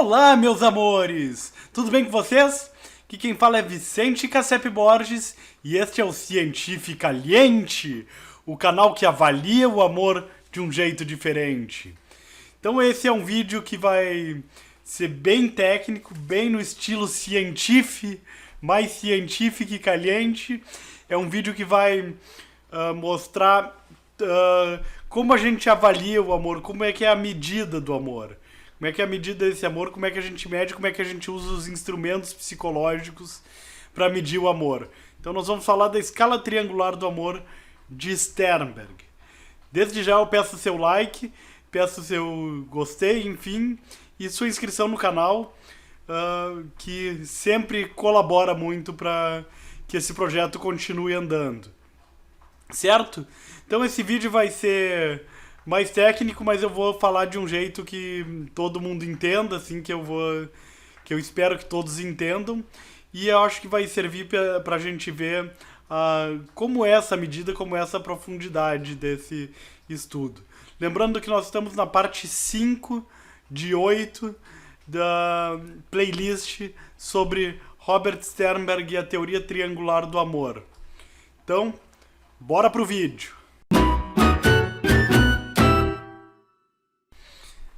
Olá, meus amores! Tudo bem com vocês? Aqui quem fala é Vicente Cassep Borges e este é o Cientificaliente, o canal que avalia o amor de um jeito diferente. Então esse é um vídeo que vai ser bem técnico, bem no estilo científico, mais científico e caliente. É um vídeo que vai mostrar como a gente avalia o amor, como é que é a medida do amor. Como é que é a medida desse amor, como é que a gente mede, como é que a gente usa os instrumentos psicológicos para medir o amor. Então nós vamos falar da escala triangular do amor de Sternberg. Desde já eu peço seu like, peço seu gostei, enfim, e sua inscrição no canal, que sempre colabora muito para que esse projeto continue andando. Certo? Então esse vídeo vai ser mais técnico, mas eu vou falar de um jeito que todo mundo entenda, assim, que eu espero que todos entendam, e eu acho que vai servir para a gente ver como é essa medida, como é essa profundidade desse estudo. Lembrando que nós estamos na parte 5 de 8 da playlist sobre Robert Sternberg e a teoria triangular do amor. Então, bora pro vídeo!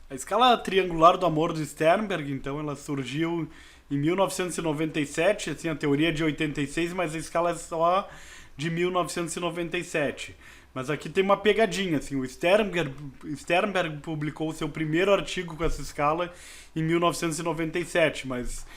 A escala triangular do amor do Sternberg, então, ela surgiu em 1997, assim, a teoria é de 86, mas a escala é só de 1997. Mas aqui tem uma pegadinha, assim, o Sternberg publicou o seu primeiro artigo com essa escala em 1997, mas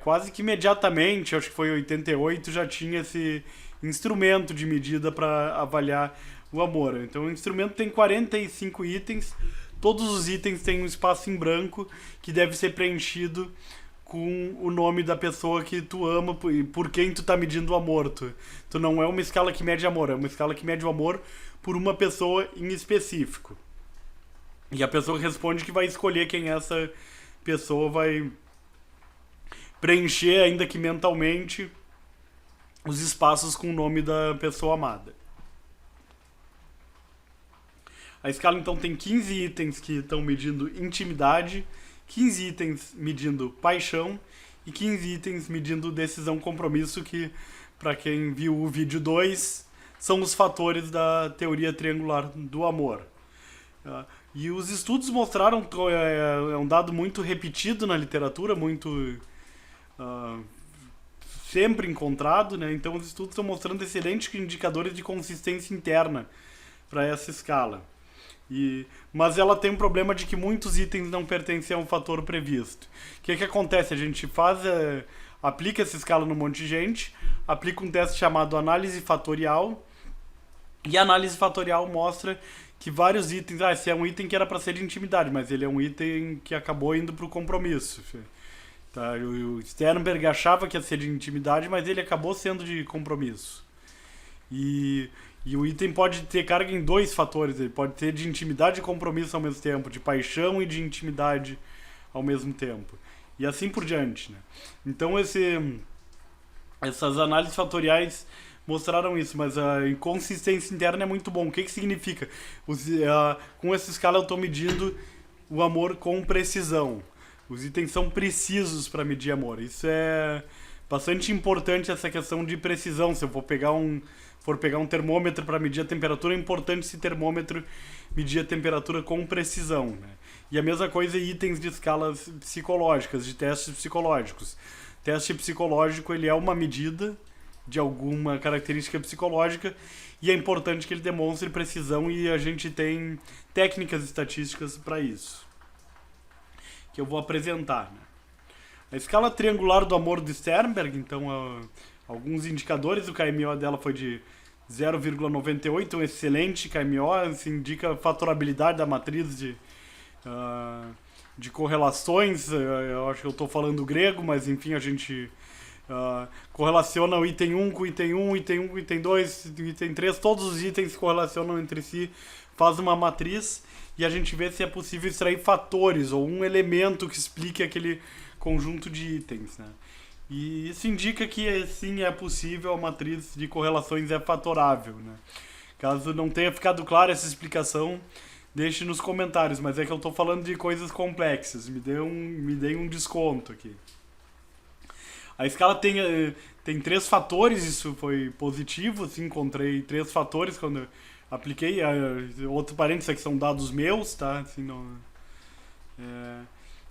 quase que imediatamente, acho que foi em 88, já tinha esse instrumento de medida para avaliar o amor. Então o instrumento tem 45 itens. Todos os itens têm um espaço em branco que deve ser preenchido com o nome da pessoa que tu ama e por quem tu tá medindo o amor. Tu não é uma escala que mede amor, é uma escala que mede o amor por uma pessoa em específico. E a pessoa responde que vai escolher quem essa pessoa vai preencher, ainda que mentalmente, os espaços com o nome da pessoa amada. A escala, então, tem 15 itens que estão medindo intimidade, 15 itens medindo paixão e 15 itens medindo decisão, compromisso, que, para quem viu o vídeo 2, são os fatores da teoria triangular do amor. E os estudos mostraram, é um dado muito repetido na literatura, muito sempre encontrado, né? Então os estudos estão mostrando excelentes indicadores de consistência interna para essa escala. Mas ela tem um problema de que muitos itens não pertencem a um fator previsto. O que acontece? A gente aplica essa escala num monte de gente, aplica um teste chamado análise fatorial, e a análise fatorial mostra que vários itens, esse é um item que era para ser de intimidade, mas ele é um item que acabou indo para o compromisso. Tá? O Sternberg achava que ia ser de intimidade, mas ele acabou sendo de compromisso. E o item pode ter carga em dois fatores, ele pode ter de intimidade e compromisso ao mesmo tempo, de paixão e de intimidade ao mesmo tempo. E assim por diante, né? Então essas análises fatoriais mostraram isso, mas a inconsistência interna é muito bom. O que significa? Com essa escala eu estou medindo o amor com precisão. Os itens são precisos para medir amor. Isso é bastante importante, essa questão de precisão. Se eu for pegar um termômetro para medir a temperatura, é importante esse termômetro medir a temperatura com precisão, né? E a mesma coisa itens de escalas psicológicas, de testes psicológicos. Teste psicológico, ele é uma medida de alguma característica psicológica e é importante que ele demonstre precisão, e a gente tem técnicas estatísticas para isso, que eu vou apresentar, né? A escala triangular do amor de Sternberg, então, alguns indicadores, o KMO dela foi de 0,98, um excelente KMO, assim, indica a fatorabilidade da matriz de correlações. Eu acho que eu estou falando grego, mas enfim, a gente correlaciona o item 1 com o item 1, item 1 com o item 2, item 3, todos os itens se correlacionam entre si, faz uma matriz e a gente vê se é possível extrair fatores ou um elemento que explique aquele conjunto de itens, né? E isso indica que sim, é possível, a matriz de correlações é fatorável, né? Caso não tenha ficado clara essa explicação, deixe nos comentários, mas é que eu tô falando de coisas complexas, me dê um desconto aqui. A escala tem 3 fatores, isso foi positivo, assim, encontrei 3 fatores quando eu apliquei. Outro parênteses aqui são dados meus, tá? Assim, não, é,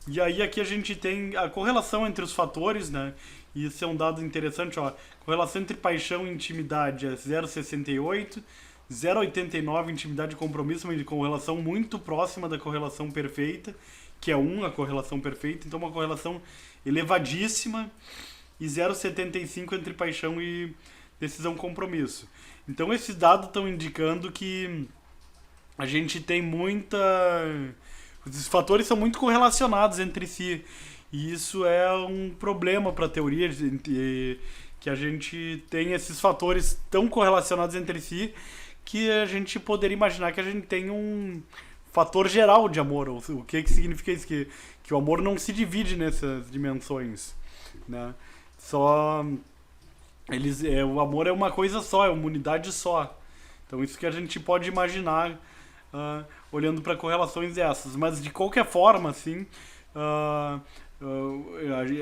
e aí aqui a gente tem a correlação entre os fatores, né? E isso é um dado interessante, ó. Correlação entre paixão e intimidade é 0,68, 0,89 intimidade e compromisso, uma correlação muito próxima da correlação perfeita, que é 1 a correlação perfeita, então uma correlação elevadíssima, e 0,75 entre paixão e decisão compromisso. Então esses dados estão indicando que a gente tem muita... Os fatores são muito correlacionados entre si. E isso é um problema para a teoria, que a gente tem esses fatores tão correlacionados entre si que a gente poderia imaginar que a gente tem um fator geral de amor. O que significa isso? Que o amor não se divide nessas dimensões, né? Só o amor é uma coisa só, é uma unidade só. Então isso que a gente pode imaginar olhando para correlações dessas. Mas de qualquer forma, assim,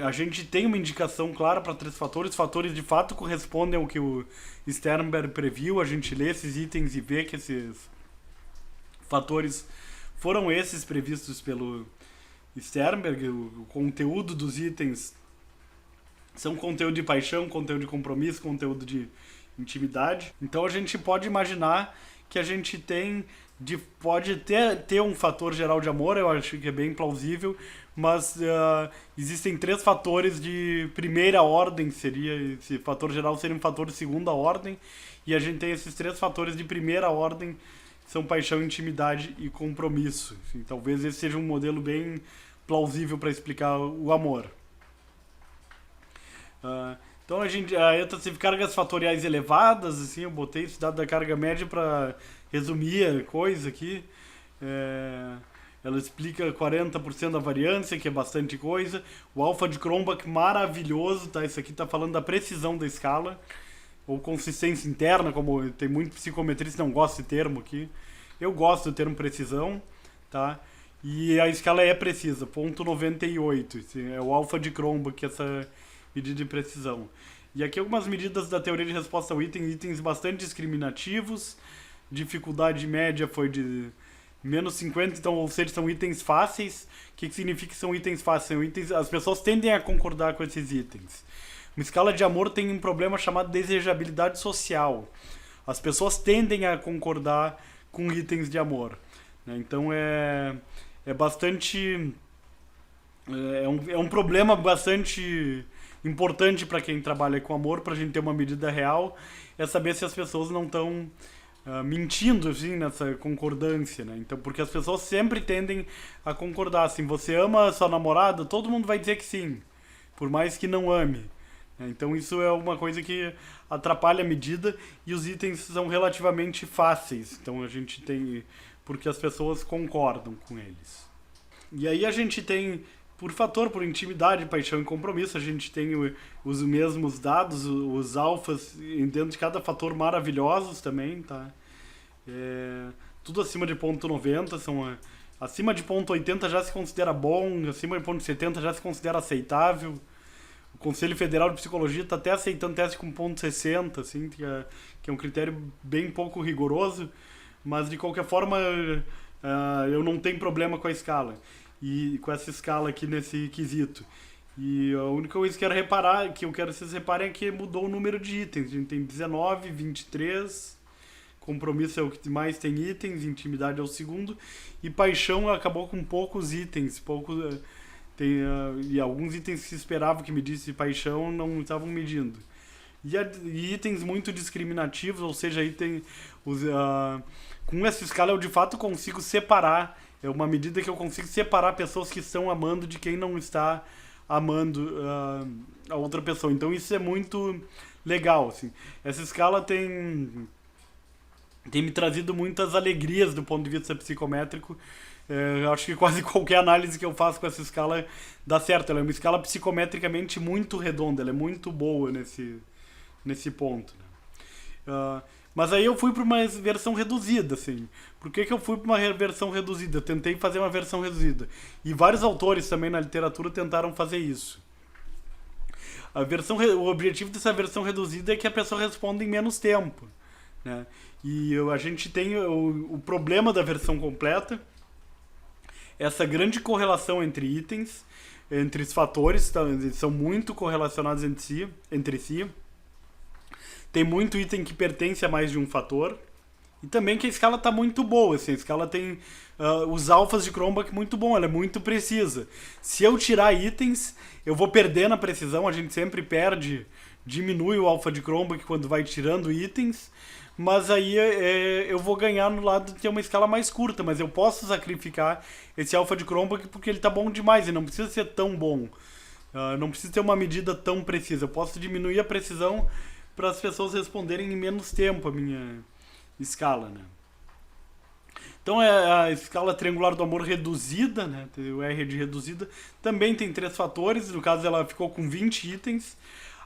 a gente tem uma indicação clara para 3 fatores. Os fatores de fato correspondem ao que o Sternberg previu. A gente lê esses itens e vê que esses fatores foram esses previstos pelo Sternberg. O conteúdo dos itens são conteúdo de paixão, conteúdo de compromisso, conteúdo de intimidade. Então a gente pode imaginar que a gente pode ter um fator geral de amor, eu acho que é bem plausível, mas existem 3 fatores de primeira ordem, esse fator geral seria um fator de segunda ordem, e a gente tem esses 3 fatores de primeira ordem, que são paixão, intimidade e compromisso. Assim, talvez esse seja um modelo bem plausível para explicar o amor. Então a ênfase de cargas fatoriais elevadas, assim, eu botei esse dado da carga média para resumir a coisa aqui. Ela explica 40% da variância, que é bastante coisa. O alfa de Cronbach maravilhoso, tá? Isso aqui tá falando da precisão da escala, ou consistência interna, como tem muito psicometrista que não gosta desse termo aqui. Eu gosto do termo precisão, tá? E a escala é precisa, 0,98. Assim, é o alfa de Cronbach, essa medida de precisão. E aqui algumas medidas da teoria de resposta ao itens bastante discriminativos. Dificuldade média foi de menos 50, então, ou seja, são itens fáceis. O que significa que são itens fáceis? As pessoas tendem a concordar com esses itens. Uma escala de amor tem um problema chamado desejabilidade social. As pessoas tendem a concordar com itens de amor, né? Então é bastante... É um problema bastante importante para quem trabalha com amor, para a gente ter uma medida real, é saber se as pessoas não estão mentindo, assim, nessa concordância, né? Então, porque as pessoas sempre tendem a concordar. Assim, você ama a sua namorada, todo mundo vai dizer que sim, por mais que não ame, né? Então isso é uma coisa que atrapalha a medida, e os itens são relativamente fáceis. Então a gente tem... porque as pessoas concordam com eles. E aí a gente tem... por intimidade, paixão e compromisso, a gente tem os mesmos dados, os alfas dentro de cada fator maravilhosos também, tá? Tudo acima de 0,90, acima de 0,80 já se considera bom, acima de 0,70 já se considera aceitável. O Conselho Federal de Psicologia está até aceitando teste com 0,60, assim, que é um critério bem pouco rigoroso, mas de qualquer forma eu não tenho problema com a escala. E com essa escala aqui nesse quesito. E a única coisa que eu quero que vocês reparem é que mudou o número de itens. A gente tem 19, 23, compromisso é o que mais tem itens, intimidade é o segundo, e paixão acabou com poucos itens, e alguns itens que se esperava que medisse paixão não estavam medindo. E itens muito discriminativos, ou seja, com essa escala eu de fato consigo separar. É uma medida que eu consigo separar pessoas que estão amando de quem não está amando a outra pessoa. Então isso é muito legal, assim. Essa escala tem me trazido muitas alegrias do ponto de vista psicométrico. Eu acho que quase qualquer análise que eu faço com essa escala dá certo. Ela é uma escala psicometricamente muito redonda, ela é muito boa nesse ponto, né? Mas aí eu fui para uma versão reduzida, assim. Por que eu fui para uma versão reduzida? Eu tentei fazer uma versão reduzida. E vários autores também na literatura tentaram fazer isso. O objetivo dessa versão reduzida é que a pessoa responda em menos tempo, né? E a gente tem o problema da versão completa, essa grande correlação entre itens, entre os fatores, são muito correlacionados entre si. Tem muito item que pertence a mais de um fator. E também que a escala está muito boa, assim, a escala tem os alfas de Cronbach muito bom, ela é muito precisa. Se eu tirar itens, eu vou perder na precisão, a gente sempre perde, diminui o alfa de Cronbach quando vai tirando itens, mas aí eu vou ganhar no lado de ter uma escala mais curta, mas eu posso sacrificar esse alfa de Cronbach porque ele está bom demais e não precisa ser tão bom. Não precisa ter uma medida tão precisa, eu posso diminuir a precisão para as pessoas responderem em menos tempo a minha escala, né? Então a escala triangular do amor reduzida, né? O R de reduzida, também tem 3 fatores, no caso ela ficou com 20 itens.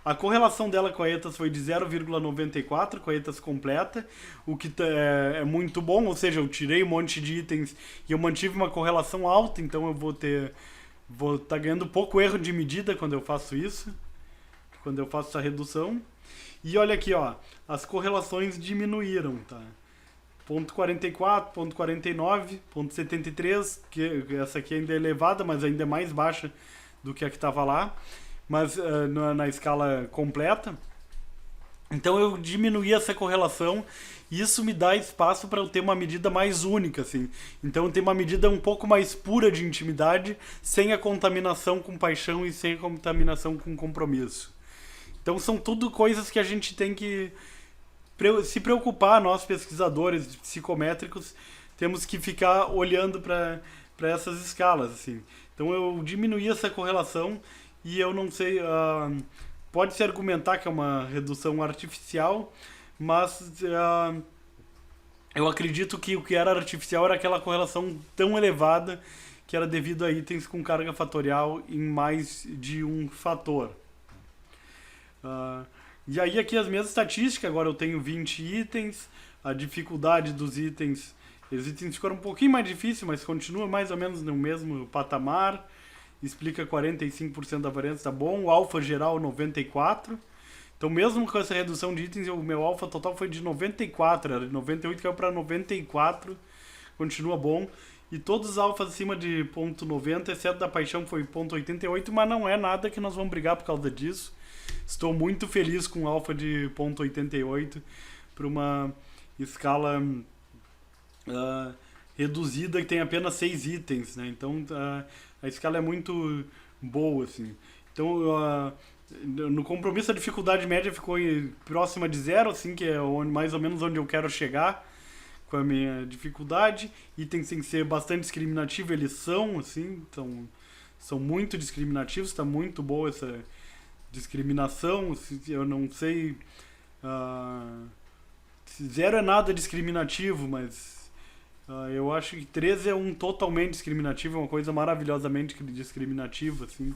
A correlação dela com a ETAS foi de 0,94, com a ETAS completa, o que é muito bom, ou seja, eu tirei um monte de itens e eu mantive uma correlação alta, então eu vou estar ganhando pouco erro de medida quando eu faço isso, quando eu faço essa redução. E olha aqui, ó, as correlações diminuíram, tá? Ponto 44, ponto 49, ponto 73, que essa aqui ainda é elevada, mas ainda é mais baixa do que a que estava lá, mas na escala completa. Então eu diminuí essa correlação e isso me dá espaço para eu ter uma medida mais única, assim. Então eu tenho uma medida um pouco mais pura de intimidade, sem a contaminação com paixão e sem a contaminação com compromisso. Então são tudo coisas que a gente tem que se preocupar, nós pesquisadores psicométricos, temos que ficar olhando para essas escalas, assim. Então eu diminuí essa correlação e eu não sei, pode-se argumentar que é uma redução artificial, mas eu acredito que o que era artificial era aquela correlação tão elevada que era devido a itens com carga fatorial em mais de um fator. E aí aqui as minhas estatísticas, agora eu tenho 20 itens, a dificuldade dos itens, os itens ficaram um pouquinho mais difíceis, mas continua mais ou menos no mesmo patamar, explica 45% da variância, tá bom, o alfa geral 94%, então mesmo com essa redução de itens, o meu alfa total foi de 94, era de 98, caiu para 94, continua bom, e todos os alfas acima de 0,90, exceto da paixão foi 0,88, mas não é nada que nós vamos brigar por causa disso. Estou muito feliz com o alfa de 0,88 para uma escala reduzida que tem apenas 6 itens, né? Então a escala é muito boa, assim. Então no compromisso a dificuldade média ficou próxima de 0, assim, que é mais ou menos onde eu quero chegar com a minha dificuldade. Itens têm que ser bastante discriminativos, eles são, assim, são muito discriminativos, está muito boa essa discriminação, eu não sei, 0 é nada discriminativo, mas eu acho que 13 é um totalmente discriminativo, é uma coisa maravilhosamente discriminativa, assim,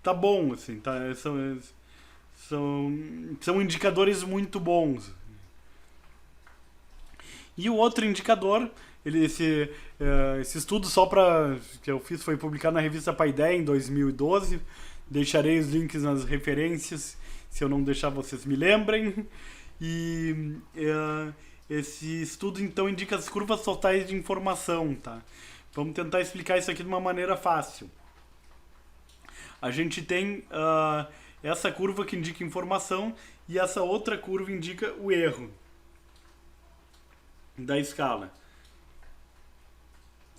tá bom, assim, tá, são indicadores muito bons. E o outro indicador, esse estudo que eu fiz foi publicado na revista Paideia em 2012, deixarei os links nas referências, se eu não deixar vocês me lembrem. E esse estudo então indica as curvas totais de informação, tá? Vamos tentar explicar isso aqui de uma maneira fácil. A gente tem essa curva que indica informação e essa outra curva indica o erro da escala.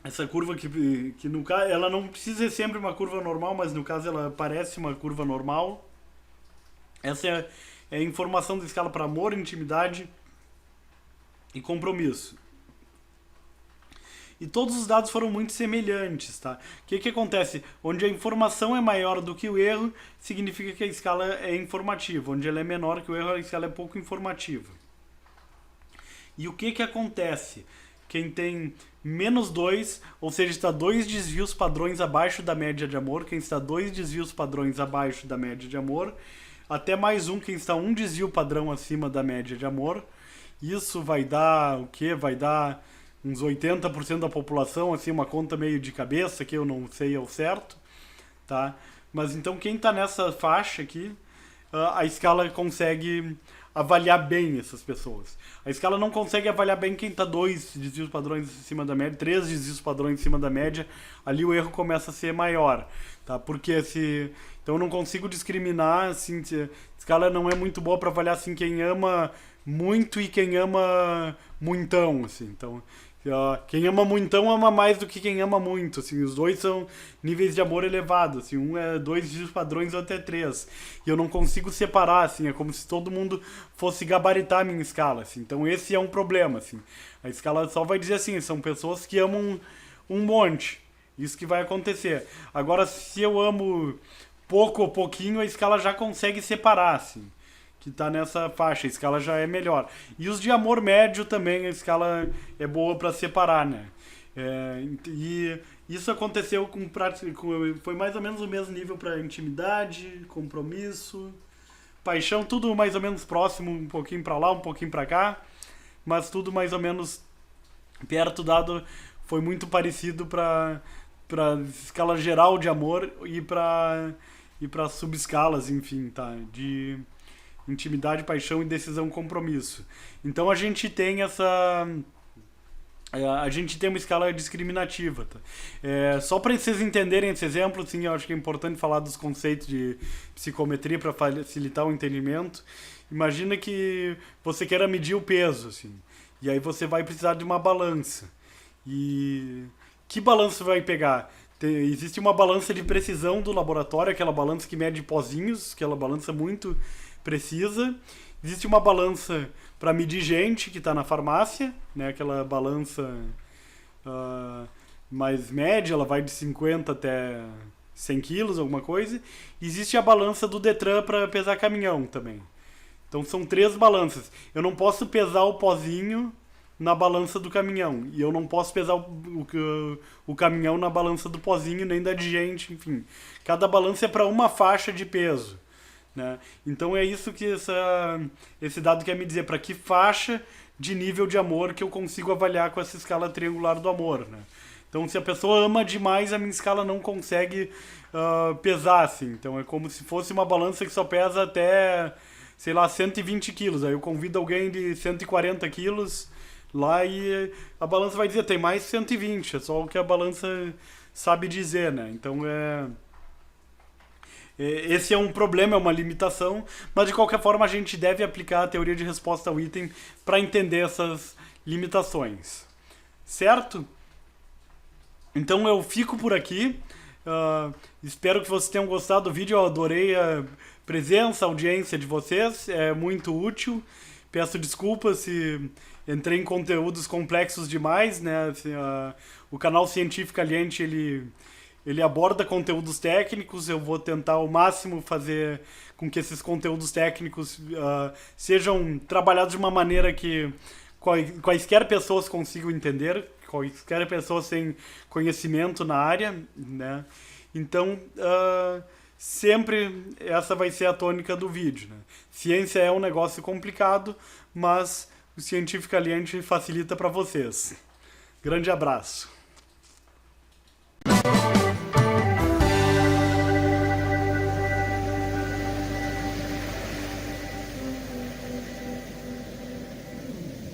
Essa curva que no caso, ela não precisa ser sempre uma curva normal, mas no caso ela parece uma curva normal. Essa é a informação da escala para amor, intimidade e compromisso. E todos os dados foram muito semelhantes, tá? O que acontece? Onde a informação é maior do que o erro, significa que a escala é informativa. Onde ela é menor que o erro, a escala é pouco informativa. E o que acontece? Quem tem menos 2, ou seja, está 2 desvios padrões abaixo da média de amor, quem está 2 desvios padrões abaixo da média de amor, até mais um, quem está 1 desvio padrão acima da média de amor, isso vai dar o quê? Vai dar uns 80% da população, assim, uma conta meio de cabeça, que eu não sei ao certo, tá? Mas então quem está nessa faixa aqui, a escala consegue avaliar bem essas pessoas. A escala não consegue avaliar bem quem está 2 desvios padrões em cima da média, 3 desvios padrões em cima da média, ali o erro começa a ser maior, tá? Porque se então eu não consigo discriminar, assim, a escala não é muito boa para avaliar assim quem ama muito e quem ama muitão, assim. Então, quem ama muitão ama mais do que quem ama muito, assim, os dois são níveis de amor elevados, assim, um é 2 dígitos padrões, outro é 3. E eu não consigo separar, assim, é como se todo mundo fosse gabaritar a minha escala, assim. Então esse é um problema, assim. A escala só vai dizer assim, são pessoas que amam um monte. Isso que vai acontecer. Agora, se eu amo pouco ou pouquinho, a escala já consegue separar, assim, que está nessa faixa, a escala já é melhor. E os de amor médio também, a escala é boa para separar, né? E isso aconteceu foi mais ou menos o mesmo nível para intimidade, compromisso, paixão, tudo mais ou menos próximo, um pouquinho para lá, um pouquinho para cá, mas tudo mais ou menos perto, dado foi muito parecido para escala geral de amor e para subescalas, enfim, tá? De intimidade, paixão, indecisão, compromisso. Então a gente tem a gente tem uma escala discriminativa, tá? Só para vocês entenderem esse exemplo, assim, eu acho que é importante falar dos conceitos de psicometria para facilitar o entendimento. Imagina que você queira medir o peso, assim, e aí você vai precisar de uma balança. E que balança você vai pegar? Existe uma balança de precisão do laboratório, aquela balança que mede pozinhos, aquela balança muito precisa. Existe uma balança para medir gente que está na farmácia, né? Aquela balança mais média, ela vai de 50 até 100 quilos, alguma coisa. Existe a balança do Detran para pesar caminhão também. Então são 3 balanças. Eu não posso pesar o pozinho na balança do caminhão. E eu não posso pesar o caminhão na balança do pozinho, nem da de gente, enfim. Cada balança é para uma faixa de peso, né? Então é isso que esse dado quer me dizer, para que faixa de nível de amor que eu consigo avaliar com essa escala triangular do amor, né? Então se a pessoa ama demais, a minha escala não consegue pesar, assim. Então é como se fosse uma balança que só pesa até, sei lá, 120 quilos. Aí eu convido alguém de 140 quilos lá e a balança vai dizer, tem mais 120, é só o que a balança sabe dizer, né? Então esse é um problema, é uma limitação, mas de qualquer forma a gente deve aplicar a teoria de resposta ao item para entender essas limitações. Certo? Então eu fico por aqui. Espero que vocês tenham gostado do vídeo. Eu adorei a presença, a audiência de vocês. É muito útil. Peço desculpas se entrei em conteúdos complexos demais, né? Assim, o canal Científica Aliente, ele aborda conteúdos técnicos. Eu vou tentar ao máximo fazer com que esses conteúdos técnicos sejam trabalhados de uma maneira que quaisquer pessoas consigam entender, quaisquer pessoas têm conhecimento na área, né? Então, sempre essa vai ser a tônica do vídeo, né? Ciência é um negócio complicado, mas o Científica Aliente facilita para vocês. Grande abraço.